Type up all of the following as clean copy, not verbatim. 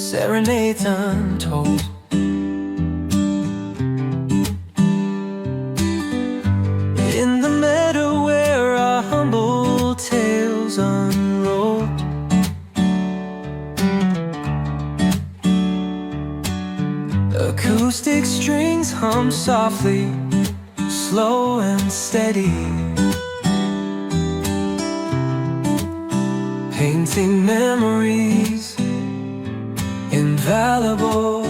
serenades untold. In the meadow where our humble tales unrolled, acoustic strings hum softly, slow and steady, painting memories invaluable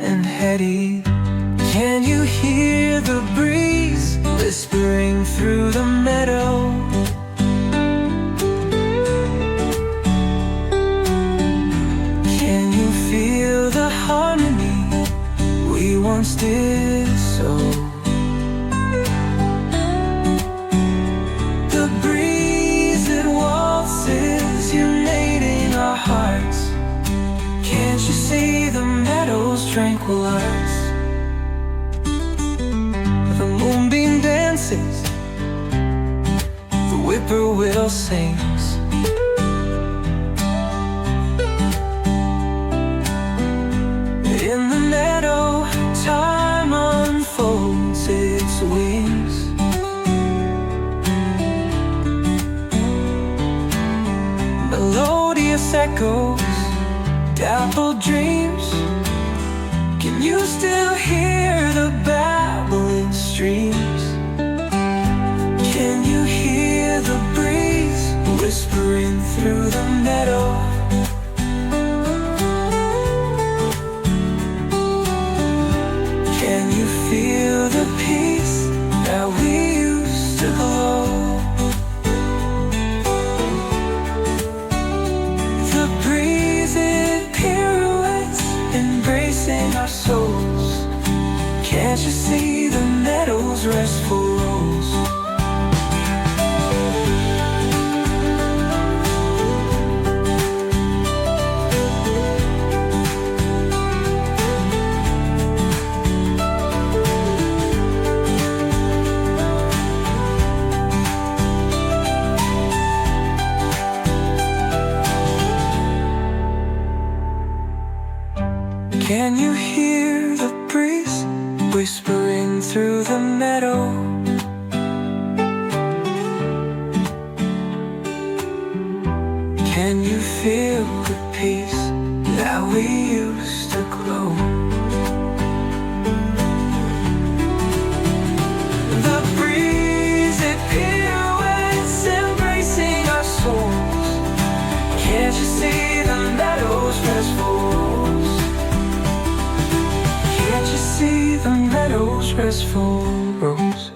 and heady. Can you hear the breeze whispering through the meadow? Can you feel the harmony we once did so? The breeze that waltzes uniting our hearts. Can't you see the meadows tranquilize? The moonbeam dances, the whippoorwill sings. In the meadow, time unfolds its wings. Melodious echoes, dappled dreams. Can you still hear the babbling streams? Can you hear the breeze whispering through the meadow? Can you feel the peace that we used to glow? The breeze it pirouettes, embracing our souls. Can't you see the meadow's restful rose? Can you hear the breeze whispering through the meadow? Can you feel the peace that we used to glow? The breeze it pirouettes, embracing our souls. Can't you see the meadow's restful rose? Can't you see the meadow's restful rose?